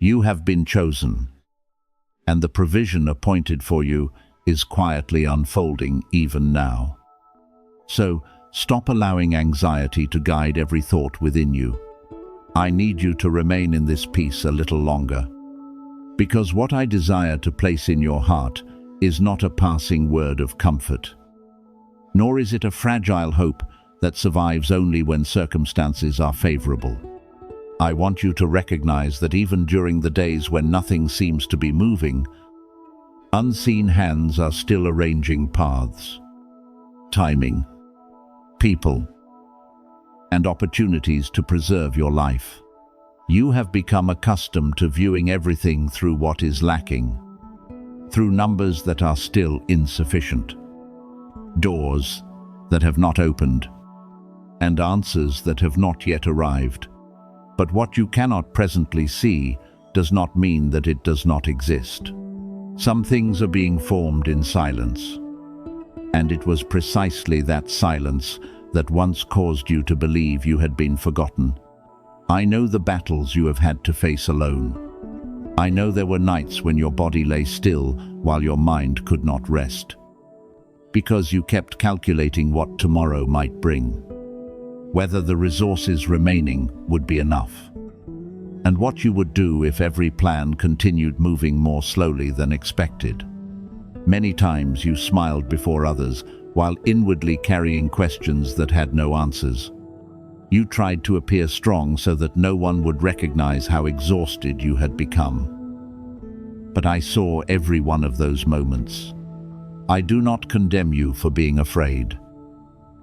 You have been chosen, and the provision appointed for you is quietly unfolding even now. So, stop allowing anxiety to guide every thought within you. I need you to remain in this peace a little longer, because what I desire to place in your heart is not a passing word of comfort, nor is it a fragile hope that survives only when circumstances are favorable. I want you to recognize that even during the days when nothing seems to be moving, unseen hands are still arranging paths, timing, people, and opportunities to preserve your life. You have become accustomed to viewing everything through what is lacking, through numbers that are still insufficient, doors that have not opened, and answers that have not yet arrived. But what you cannot presently see does not mean that it does not exist. Some things are being formed in silence, and it was precisely that silence that once caused you to believe you had been forgotten. I know the battles you have had to face alone. I know there were nights when your body lay still while your mind could not rest, because you kept calculating what tomorrow might bring, whether the resources remaining would be enough, and what you would do if every plan continued moving more slowly than expected. Many times you smiled before others while inwardly carrying questions that had no answers. You tried to appear strong so that no one would recognize how exhausted you had become. But I saw every one of those moments. I do not condemn you for being afraid,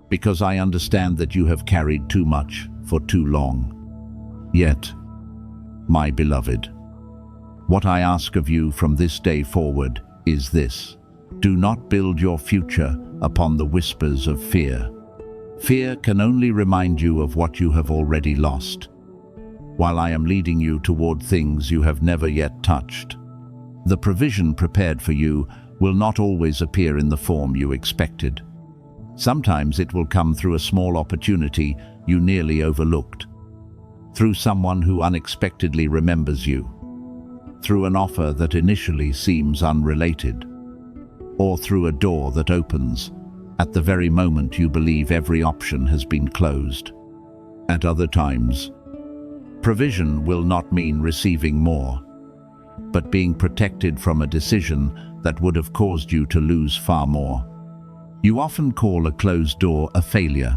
because I understand that you have carried too much for too long. Yet, my beloved, what I ask of you from this day forward is this: do not build your future upon the whispers of fear. Fear can only remind you of what you have already lost, while I am leading you toward things you have never yet touched. The provision prepared for you will not always appear in the form you expected. Sometimes it will come through a small opportunity you nearly overlooked, through someone who unexpectedly remembers you, through an offer that initially seems unrelated, or through a door that opens at the very moment you believe every option has been closed. At other times, provision will not mean receiving more, but being protected from a decision that would have caused you to lose far more. You often call a closed door a failure,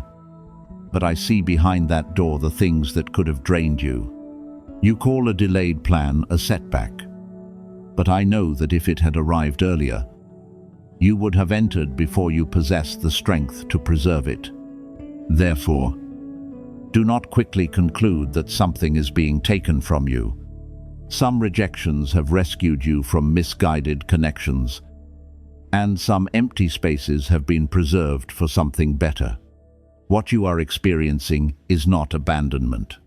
but I see behind that door the things that could have drained you. You call a delayed plan a setback, but I know that if it had arrived earlier, you would have entered before you possessed the strength to preserve it. Therefore, do not quickly conclude that something is being taken from you. Some rejections have rescued you from misguided connections, and some empty spaces have been preserved for something better. What you are experiencing is not abandonment,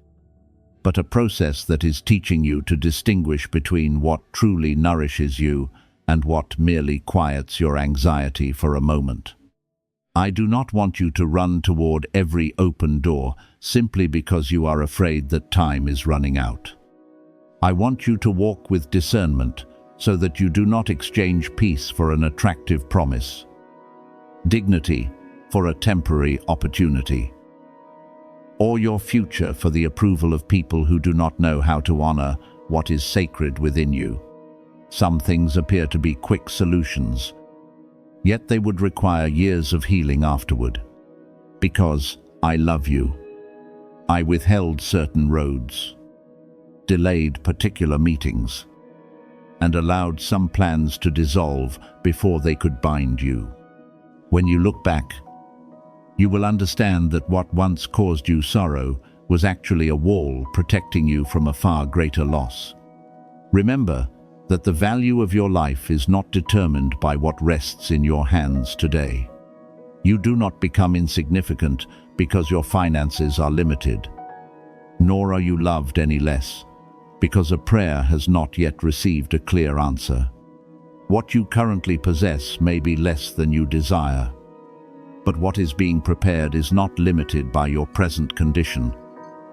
but a process that is teaching you to distinguish between what truly nourishes you and what merely quiets your anxiety for a moment. I do not want you to run toward every open door simply because you are afraid that time is running out. I want you to walk with discernment so that you do not exchange peace for an attractive promise, dignity for a temporary opportunity, or your future for the approval of people who do not know how to honor what is sacred within you. Some things appear to be quick solutions, yet they would require years of healing afterward. Because I love you, I withheld certain roads, delayed particular meetings, and allowed some plans to dissolve before they could bind you. When you look back, you will understand that what once caused you sorrow was actually a wall protecting you from a far greater loss. Remember that the value of your life is not determined by what rests in your hands today. You do not become insignificant because your finances are limited, nor are you loved any less because a prayer has not yet received a clear answer. What you currently possess may be less than you desire, but what is being prepared is not limited by your present condition.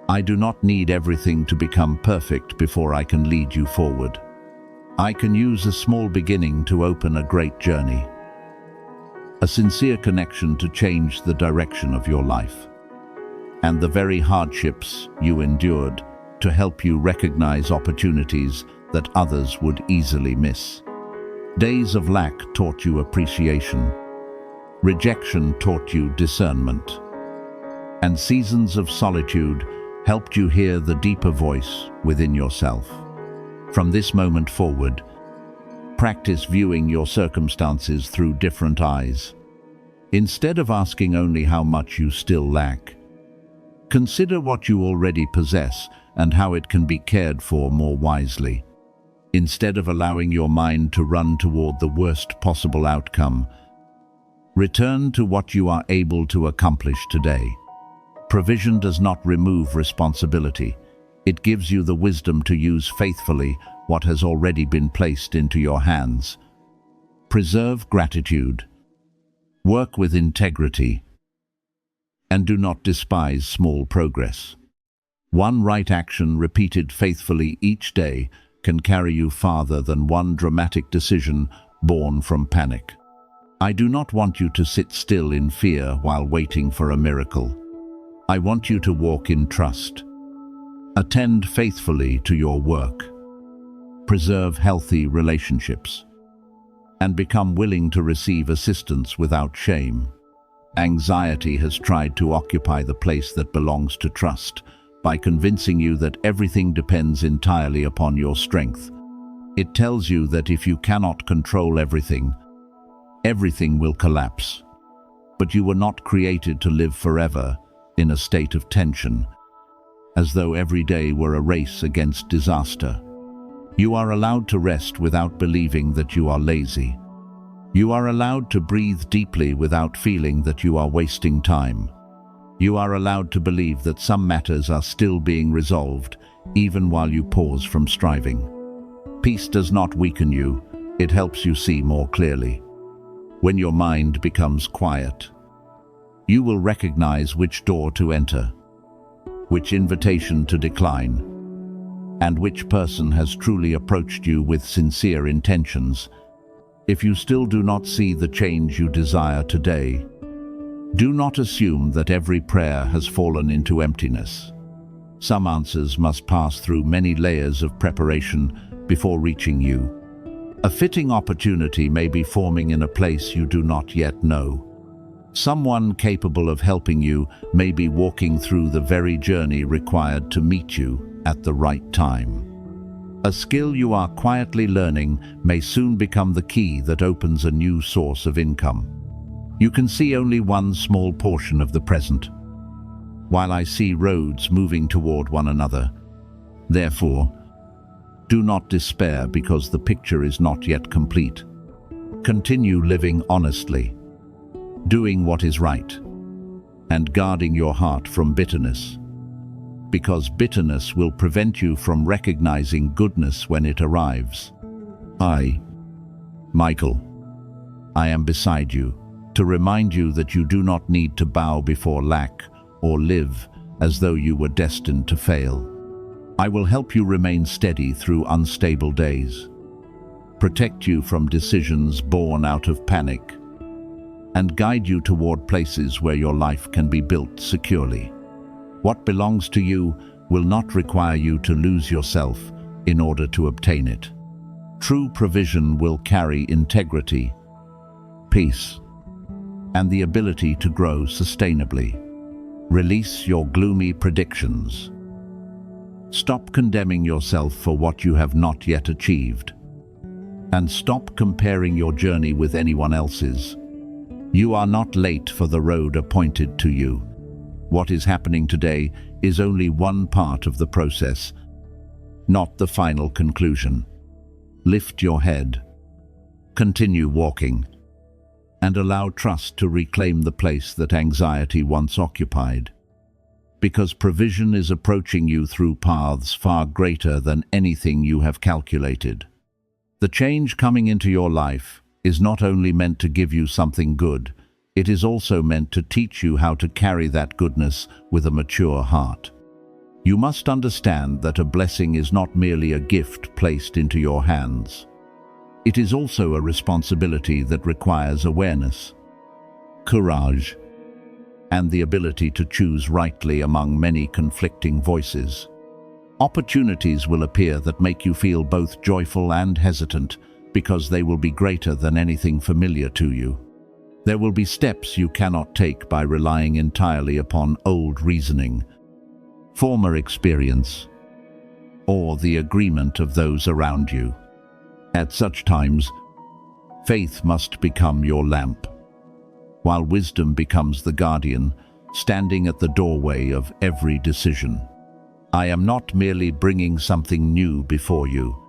I do not need everything to become perfect before I can lead you forward. I can use a small beginning to open a great journey. A sincere connection to change the direction of your life. And the very hardships you endured to help you recognize opportunities that others would easily miss. Days of lack taught you appreciation. Rejection taught you discernment. And seasons of solitude helped you hear the deeper voice within yourself. From this moment forward, practice viewing your circumstances through different eyes. Instead of asking only how much you still lack, consider what you already possess and how it can be cared for more wisely. Instead of allowing your mind to run toward the worst possible outcome, return to what you are able to accomplish today. Provision does not remove responsibility. It gives you the wisdom to use faithfully what has already been placed into your hands. Preserve gratitude. Work with integrity. And do not despise small progress. One right action repeated faithfully each day can carry you farther than one dramatic decision born from panic. I do not want you to sit still in fear while waiting for a miracle. I want you to walk in trust. Attend faithfully to your work. Preserve healthy relationships. And become willing to receive assistance without shame. Anxiety has tried to occupy the place that belongs to trust by convincing you that everything depends entirely upon your strength. It tells you that if you cannot control everything, everything will collapse. But you were not created to live forever in a state of tension, as though every day were a race against disaster. You are allowed to rest without believing that you are lazy. You are allowed to breathe deeply without feeling that you are wasting time. You are allowed to believe that some matters are still being resolved, even while you pause from striving. Peace does not weaken you, it helps you see more clearly. When your mind becomes quiet, you will recognize which door to enter, which invitation to decline, and which person has truly approached you with sincere intentions. If you still do not see the change you desire today, do not assume that every prayer has fallen into emptiness. Some answers must pass through many layers of preparation before reaching you. A fitting opportunity may be forming in a place you do not yet know. Someone capable of helping you may be walking through the very journey required to meet you at the right time. A skill you are quietly learning may soon become the key that opens a new source of income. You can see only one small portion of the present, while I see roads moving toward one another. Therefore, do not despair because the picture is not yet complete. Continue living honestly, doing what is right, and guarding your heart from bitterness, because bitterness will prevent you from recognizing goodness when it arrives. I, Michael, I am beside you to remind you that you do not need to bow before lack or live as though you were destined to fail. I will help you remain steady through unstable days, protect you from decisions born out of panic, and guide you toward places where your life can be built securely. What belongs to you will not require you to lose yourself in order to obtain it. True provision will carry integrity, peace, and the ability to grow sustainably. Release your gloomy predictions. Stop condemning yourself for what you have not yet achieved. And stop comparing your journey with anyone else's. You are not late for the road appointed to you. What is happening today is only one part of the process, not the final conclusion. Lift your head, continue walking, and allow trust to reclaim the place that anxiety once occupied. Because provision is approaching you through paths far greater than anything you have calculated. The change coming into your life is not only meant to give you something good, it is also meant to teach you how to carry that goodness with a mature heart. You must understand that a blessing is not merely a gift placed into your hands. It is also a responsibility that requires awareness, courage, and the ability to choose rightly among many conflicting voices. Opportunities will appear that make you feel both joyful and hesitant because they will be greater than anything familiar to you. There will be steps you cannot take by relying entirely upon old reasoning, former experience, or the agreement of those around you. At such times, faith must become your lamp, while wisdom becomes the guardian, standing at the doorway of every decision. I am not merely bringing something new before you.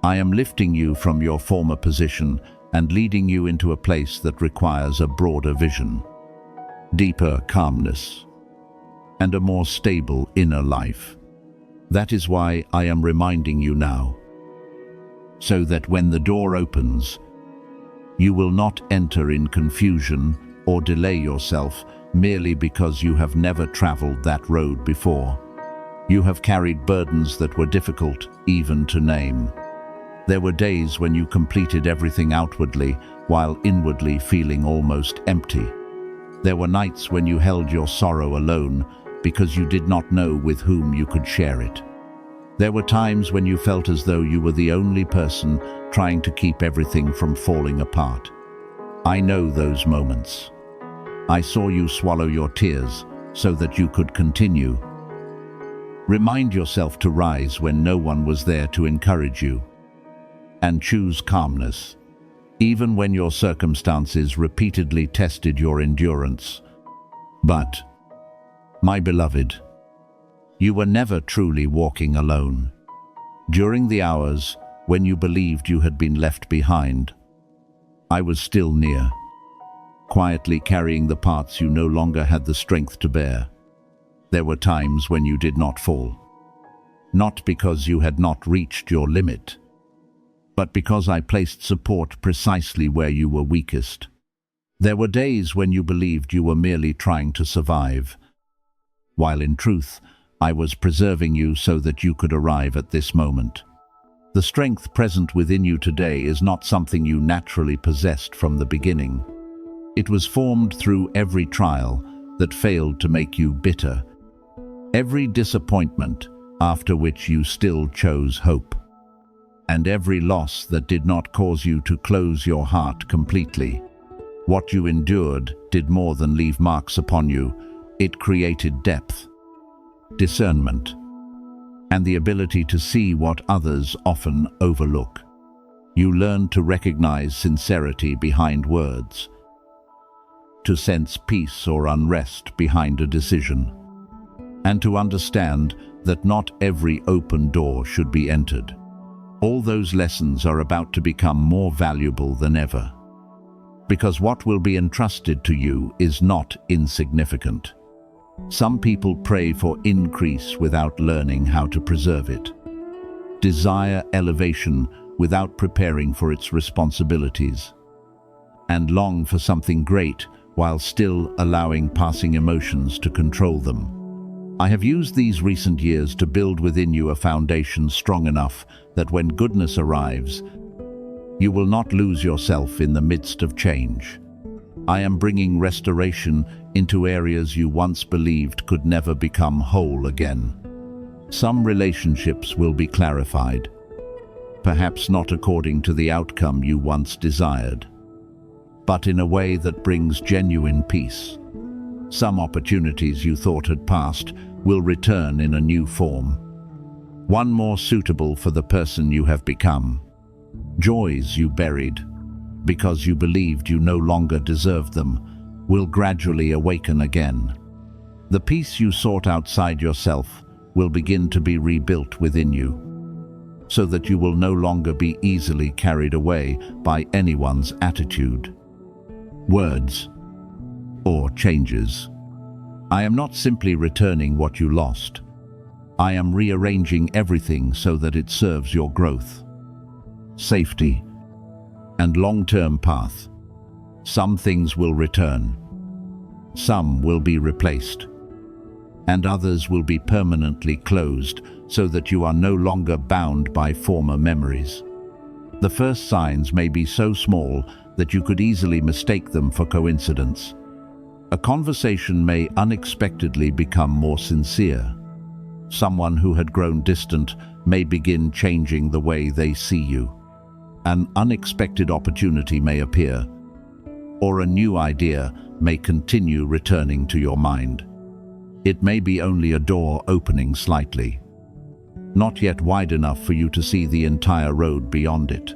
I am lifting you from your former position and leading you into a place that requires a broader vision, deeper calmness, and a more stable inner life. That is why I am reminding you now, so that when the door opens, you will not enter in confusion or delay yourself merely because you have never traveled that road before. You have carried burdens that were difficult even to name. There were days when you completed everything outwardly while inwardly feeling almost empty. There were nights when you held your sorrow alone because you did not know with whom you could share it. There were times when you felt as though you were the only person trying to keep everything from falling apart. I know those moments. I saw you swallow your tears so that you could continue. Remind yourself to rise when no one was there to encourage you, and choose calmness, even when your circumstances repeatedly tested your endurance. But, my beloved, you were never truly walking alone. During the hours when you believed you had been left behind, I was still near, quietly carrying the parts you no longer had the strength to bear. There were times when you did not fall, not because you had not reached your limit, but because I placed support precisely where you were weakest. There were days when you believed you were merely trying to survive, while in truth, I was preserving you so that you could arrive at this moment. The strength present within you today is not something you naturally possessed from the beginning. It was formed through every trial that failed to make you bitter, every disappointment after which you still chose hope, and every loss that did not cause you to close your heart completely. What you endured did more than leave marks upon you. It created depth, discernment, and the ability to see what others often overlook. You learned to recognize sincerity behind words, to sense peace or unrest behind a decision, and to understand that not every open door should be entered. All those lessons are about to become more valuable than ever, because what will be entrusted to you is not insignificant. Some people pray for increase without learning how to preserve it, desire elevation without preparing for its responsibilities, and long for something great while still allowing passing emotions to control them. I have used these recent years to build within you a foundation strong enough that when goodness arrives, you will not lose yourself in the midst of change. I am bringing restoration into areas you once believed could never become whole again. Some relationships will be clarified, perhaps not according to the outcome you once desired, but in a way that brings genuine peace. Some opportunities you thought had passed will return in a new form, one more suitable for the person you have become. Joys you buried because you believed you no longer deserved them will gradually awaken again. The peace you sought outside yourself will begin to be rebuilt within you, so that you will no longer be easily carried away by anyone's attitude, words, or changes. I am not simply returning what you lost. I am rearranging everything so that it serves your growth, safety, and long-term path. Some things will return. Some will be replaced. and others will be permanently closed so that you are no longer bound by former memories. The first signs may be so small that you could easily mistake them for coincidence. A conversation may unexpectedly become more sincere. Someone who had grown distant may begin changing the way they see you. An unexpected opportunity may appear, or a new idea may continue returning to your mind. It may be only a door opening slightly, not yet wide enough for you to see the entire road beyond it,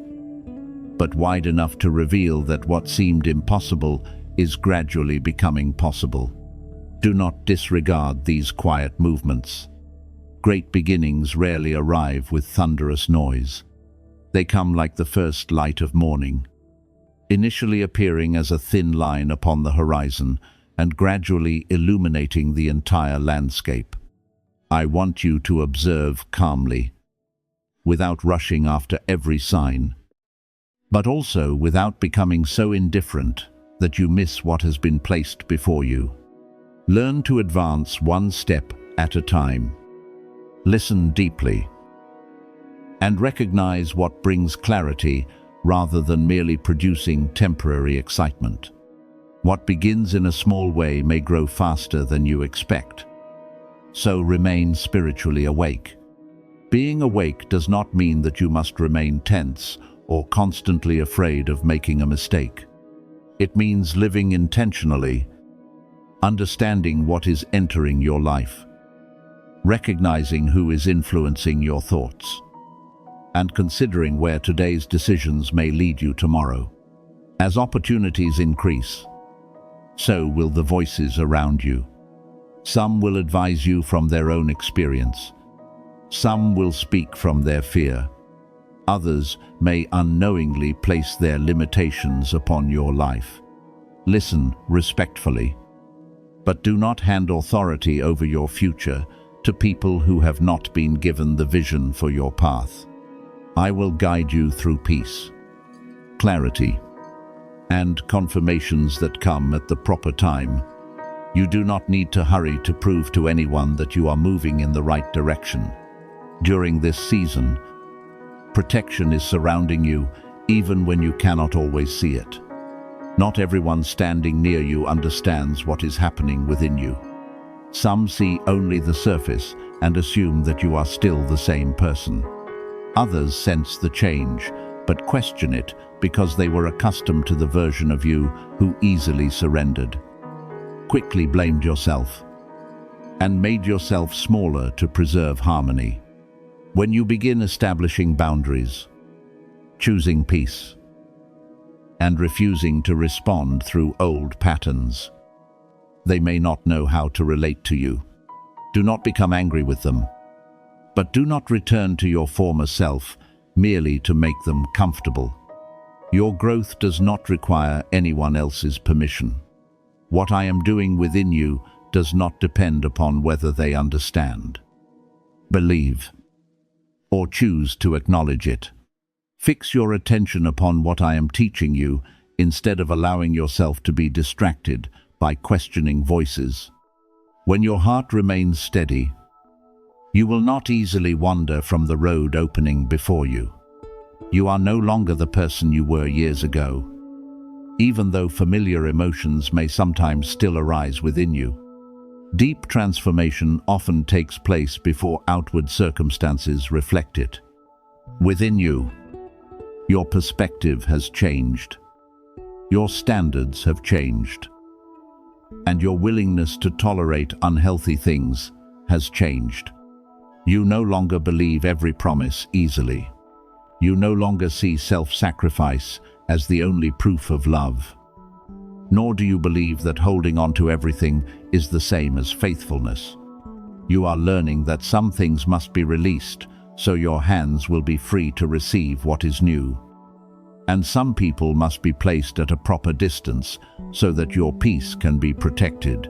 but wide enough to reveal that what seemed impossible is gradually becoming possible. Do not disregard these quiet movements. Great beginnings rarely arrive with thunderous noise. They come like the first light of morning, initially appearing as a thin line upon the horizon and gradually illuminating the entire landscape. I want you to observe calmly, without rushing after every sign, but also without becoming so indifferent that you miss what has been placed before you. Learn to advance one step at a time. Listen deeply, and recognize what brings clarity rather than merely producing temporary excitement. What begins in a small way may grow faster than you expect. So remain spiritually awake. Being awake does not mean that you must remain tense or constantly afraid of making a mistake. It means living intentionally, understanding what is entering your life, recognizing who is influencing your thoughts, and considering where today's decisions may lead you tomorrow. As opportunities increase, so will the voices around you. Some will advise you from their own experience. Some will speak from their fear. Others may unknowingly place their limitations upon your life. Listen respectfully, but do not hand authority over your future to people who have not been given the vision for your path. I will guide you through peace, clarity, and confirmations that come at the proper time. You do not need to hurry to prove to anyone that you are moving in the right direction. During this season, protection is surrounding you even when you cannot always see it. Not everyone standing near you understands what is happening within you. Some see only the surface and assume that you are still the same person. Others sense the change, but question it because they were accustomed to the version of you who easily surrendered, quickly blamed yourself, and made yourself smaller to preserve harmony. When you begin establishing boundaries, choosing peace, and refusing to respond through old patterns, they may not know how to relate to you. Do not become angry with them, but do not return to your former self merely to make them comfortable. Your growth does not require anyone else's permission. What I am doing within you does not depend upon whether they understand, believe, or choose to acknowledge it. Fix your attention upon what I am teaching you instead of allowing yourself to be distracted by questioning voices. When your heart remains steady, you will not easily wander from the road opening before you. You are no longer the person you were years ago, even though familiar emotions may sometimes still arise within you. Deep transformation often takes place before outward circumstances reflect it. Within you, your perspective has changed, your standards have changed, and your willingness to tolerate unhealthy things has changed. You no longer believe every promise easily. You no longer see self-sacrifice as the only proof of love. Nor do you believe that holding on to everything is the same as faithfulness. You are learning that some things must be released so your hands will be free to receive what is new. And some people must be placed at a proper distance so that your peace can be protected.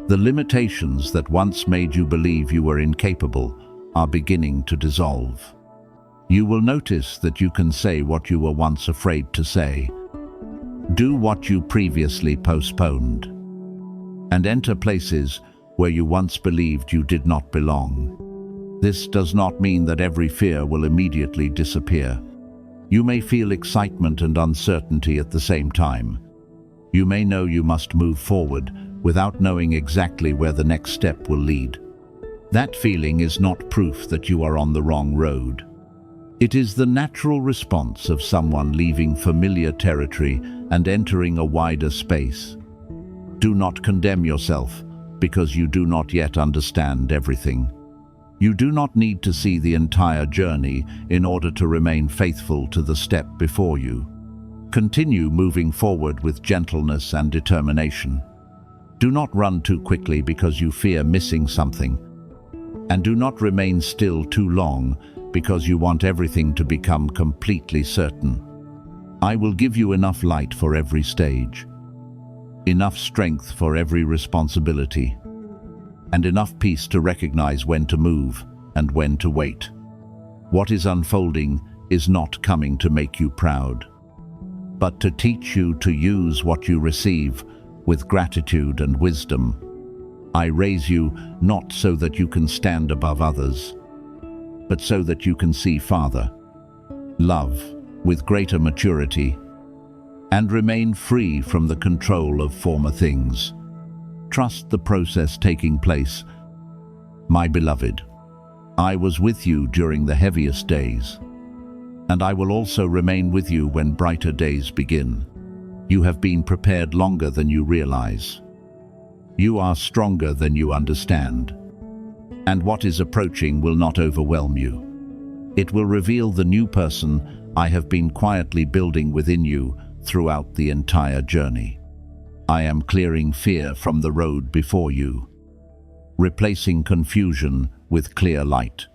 The limitations that once made you believe you were incapable are beginning to dissolve. You will notice that you can say what you were once afraid to say, do what you previously postponed, and enter places where you once believed you did not belong. This does not mean that every fear will immediately disappear. You may feel excitement and uncertainty at the same time. You may know you must move forward without knowing exactly where the next step will lead. That feeling is not proof that you are on the wrong road. It is the natural response of someone leaving familiar territory and entering a wider space. Do not condemn yourself because you do not yet understand everything. You do not need to see the entire journey in order to remain faithful to the step before you. Continue moving forward with gentleness and determination. Do not run too quickly because you fear missing something. And do not remain still too long because you want everything to become completely certain. I will give you enough light for every stage, enough strength for every responsibility, and enough peace to recognize when to move and when to wait. What is unfolding is not coming to make you proud, but to teach you to use what you receive with gratitude and wisdom. I raise you not so that you can stand above others, but so that you can see farther, love with greater maturity, and remain free from the control of former things. Trust the process taking place. My beloved, I was with you during the heaviest days, and I will also remain with you when brighter days begin. You have been prepared longer than you realize. You are stronger than you understand. And what is approaching will not overwhelm you. It will reveal the new person I have been quietly building within you throughout the entire journey. I am clearing fear from the road before you, replacing confusion with clear light,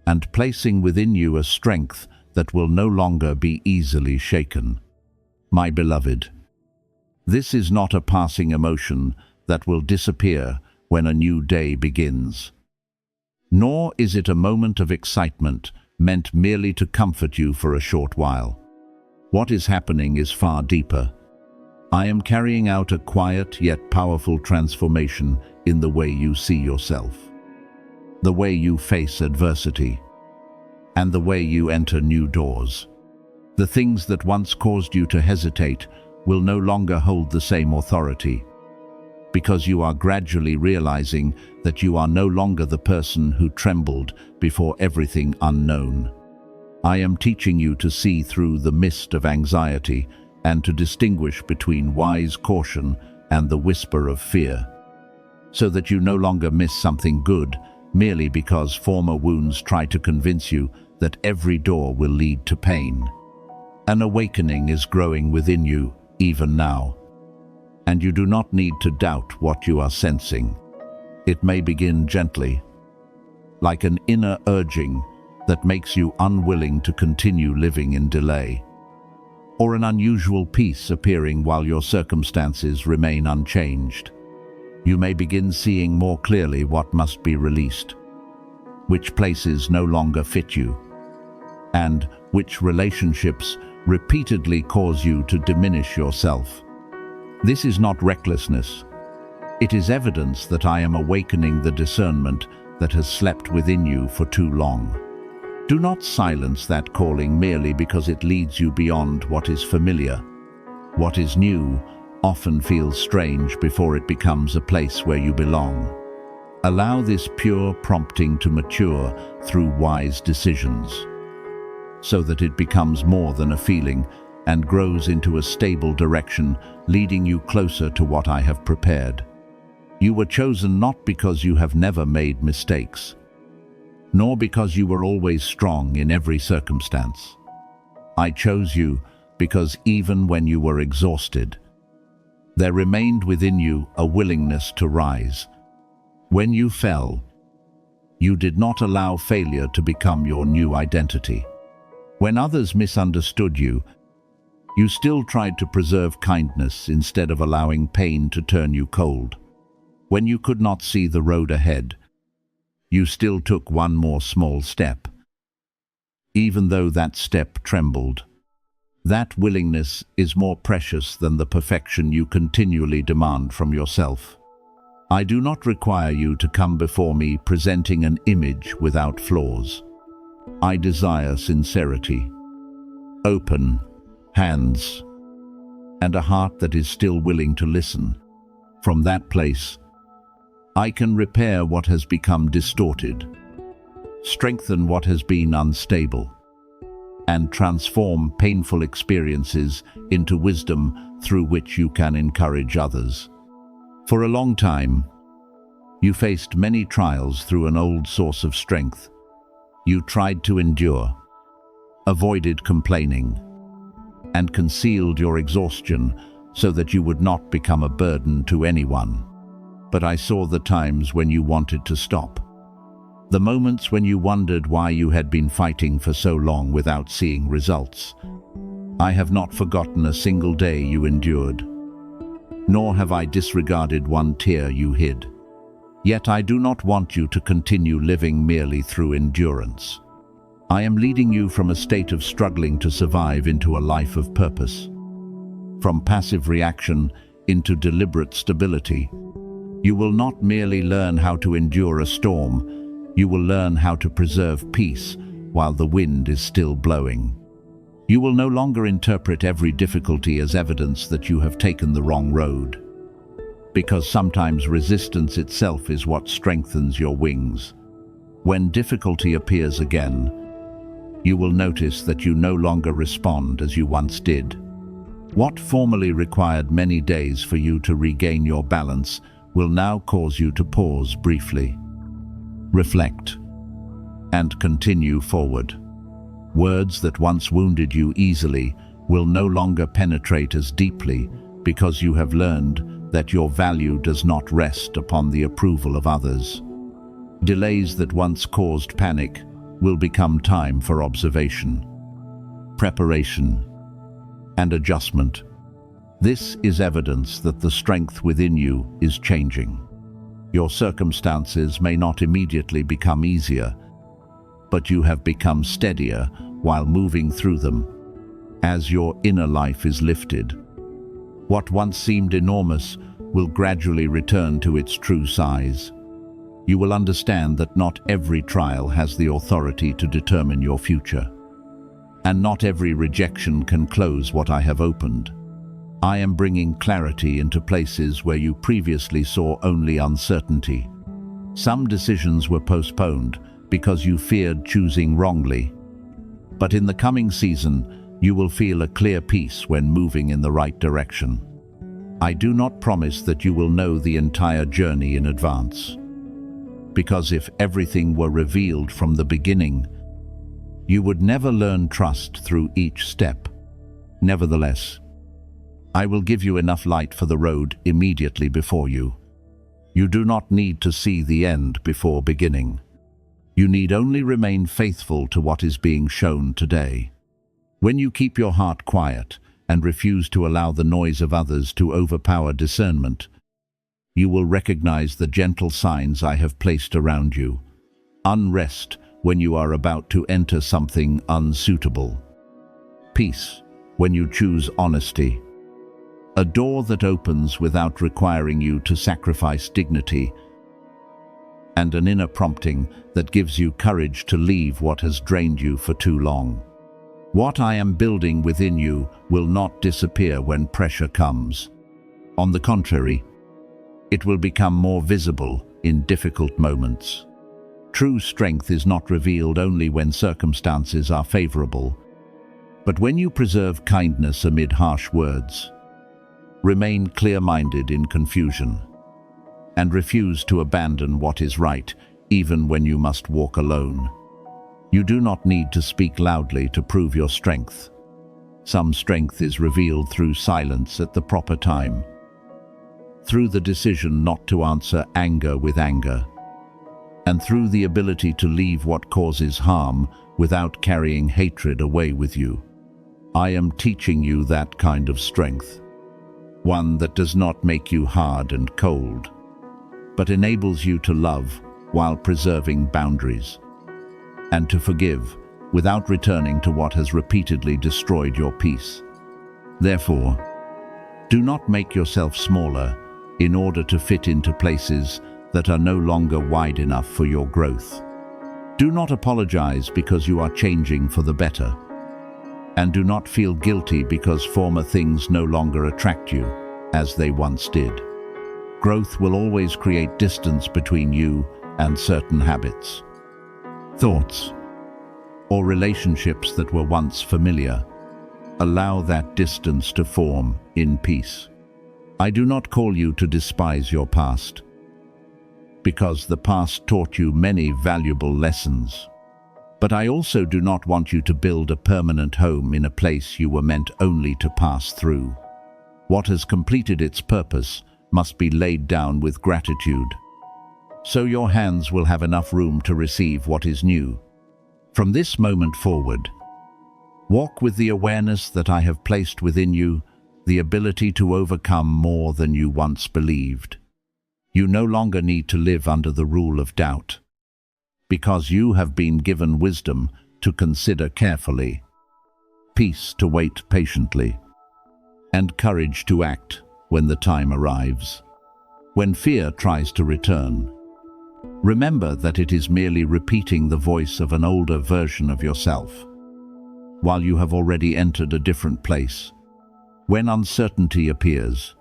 and placing within you a strength that will no longer be easily shaken. My beloved, this is not a passing emotion that will disappear when a new day begins. Nor is it a moment of excitement meant merely to comfort you for a short while. What is happening is far deeper. I am carrying out a quiet yet powerful transformation in the way you see yourself, the way you face adversity, and the way you enter new doors. The things that once caused you to hesitate will no longer hold the same authority, because you are gradually realizing that you are no longer the person who trembled before everything unknown. I am teaching you to see through the mist of anxiety and to distinguish between wise caution and the whisper of fear, so that you no longer miss something good merely because former wounds try to convince you that every door will lead to pain. An awakening is growing within you even now, and you do not need to doubt what you are sensing. It may begin gently, like an inner urging that makes you unwilling to continue living in delay, or an unusual peace appearing while your circumstances remain unchanged. You may begin seeing more clearly what must be released, which places no longer fit you, and which relationships repeatedly cause you to diminish yourself. This is not recklessness. It is evidence that I am awakening the discernment that has slept within you for too long. Do not silence that calling merely because it leads you beyond what is familiar. What is new often feels strange before it becomes a place where you belong. Allow this pure prompting to mature through wise decisions, so that it becomes more than a feeling and grows into a stable direction, leading you closer to what I have prepared. You were chosen not because you have never made mistakes, nor because you were always strong in every circumstance. I chose you because even when you were exhausted, there remained within you a willingness to rise. When you fell, you did not allow failure to become your new identity. When others misunderstood you, you still tried to preserve kindness instead of allowing pain to turn you cold. When you could not see the road ahead, you still took one more small step, even though that step trembled. That willingness is more precious than the perfection you continually demand from yourself. I do not require you to come before me presenting an image without flaws. I desire sincerity, open hands, and a heart that is still willing to listen. From that place, I can repair what has become distorted, strengthen what has been unstable, and transform painful experiences into wisdom through which you can encourage others. For a long time, you faced many trials through an old source of strength. You tried to endure, avoided complaining, and concealed your exhaustion so that you would not become a burden to anyone. But I saw the times when you wanted to stop, the moments when you wondered why you had been fighting for so long without seeing results. I have not forgotten a single day you endured, nor have I disregarded one tear you hid. Yet I do not want you to continue living merely through endurance. I am leading you from a state of struggling to survive into a life of purpose, from passive reaction into deliberate stability. You will not merely learn how to endure a storm, you will learn how to preserve peace while the wind is still blowing. You will no longer interpret every difficulty as evidence that you have taken the wrong road, because sometimes resistance itself is what strengthens your wings. When difficulty appears again, you will notice that you no longer respond as you once did. What formerly required many days for you to regain your balance will now cause you to pause briefly, reflect, and continue forward. Words that once wounded you easily will no longer penetrate as deeply because you have learned that your value does not rest upon the approval of others. Delays that once caused panic will become time for observation, preparation, and adjustment. This is evidence that the strength within you is changing. Your circumstances may not immediately become easier, but you have become steadier while moving through them. As your inner life is lifted, what once seemed enormous will gradually return to its true size. You will understand that not every trial has the authority to determine your future, and not every rejection can close what I have opened. I am bringing clarity into places where you previously saw only uncertainty. Some decisions were postponed because you feared choosing wrongly, but in the coming season, you will feel a clear peace when moving in the right direction. I do not promise that you will know the entire journey in advance, because if everything were revealed from the beginning, you would never learn trust through each step. Nevertheless, I will give you enough light for the road immediately before you. You do not need to see the end before beginning. You need only remain faithful to what is being shown today. When you keep your heart quiet and refuse to allow the noise of others to overpower discernment, you will recognize the gentle signs I have placed around you. Unrest when you are about to enter something unsuitable. Peace when you choose honesty. A door that opens without requiring you to sacrifice dignity, and an inner prompting that gives you courage to leave what has drained you for too long. What I am building within you will not disappear when pressure comes. On the contrary, it will become more visible in difficult moments. True strength is not revealed only when circumstances are favorable, but when you preserve kindness amid harsh words, remain clear-minded in confusion, and refuse to abandon what is right, even when you must walk alone. You do not need to speak loudly to prove your strength. Some strength is revealed through silence at the proper time, through the decision not to answer anger with anger, and through the ability to leave what causes harm without carrying hatred away with you. I am teaching you that kind of strength, one that does not make you hard and cold, but enables you to love while preserving boundaries, and to forgive without returning to what has repeatedly destroyed your peace. Therefore, do not make yourself smaller, in order to fit into places that are no longer wide enough for your growth. Do not apologize because you are changing for the better. And do not feel guilty because former things no longer attract you as they once did. Growth will always create distance between you and certain habits, thoughts, or relationships that were once familiar. Allow that distance to form in peace. I do not call you to despise your past, because the past taught you many valuable lessons. But I also do not want you to build a permanent home in a place you were meant only to pass through. What has completed its purpose must be laid down with gratitude, so your hands will have enough room to receive what is new. From this moment forward, walk with the awareness that I have placed within you the ability to overcome more than you once believed. You no longer need to live under the rule of doubt, because you have been given wisdom to consider carefully, peace to wait patiently, and courage to act when the time arrives. When fear tries to return, remember that it is merely repeating the voice of an older version of yourself, while you have already entered a different place. When uncertainty appears,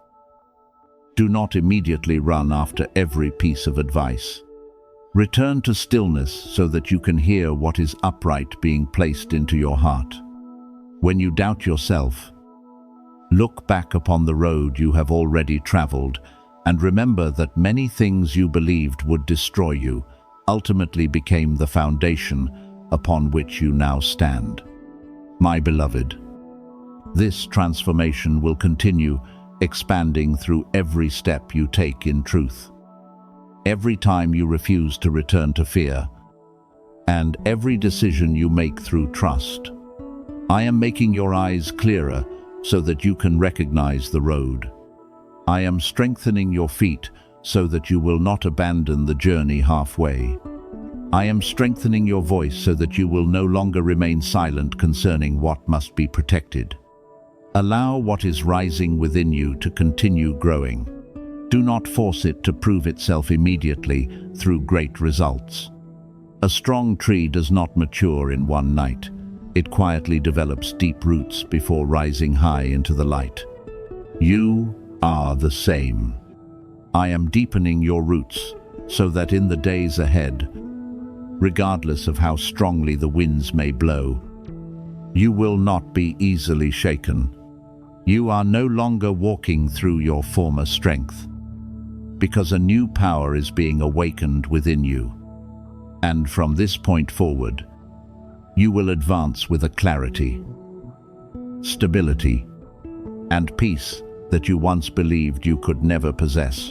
do not immediately run after every piece of advice. Return to stillness so that you can hear what is upright being placed into your heart. When you doubt yourself, look back upon the road you have already traveled and remember that many things you believed would destroy you ultimately became the foundation upon which you now stand. My beloved, this transformation will continue, expanding through every step you take in truth. Every time you refuse to return to fear, and every decision you make through trust. I am making your eyes clearer so that you can recognize the road. I am strengthening your feet so that you will not abandon the journey halfway. I am strengthening your voice so that you will no longer remain silent concerning what must be protected. Allow what is rising within you to continue growing. Do not force it to prove itself immediately through great results. A strong tree does not mature in one night. It quietly develops deep roots before rising high into the light. You are the same. I am deepening your roots so that in the days ahead, regardless of how strongly the winds may blow, you will not be easily shaken. You are no longer walking through your former strength, because a new power is being awakened within you. And from this point forward, you will advance with a clarity, stability, and peace that you once believed you could never possess.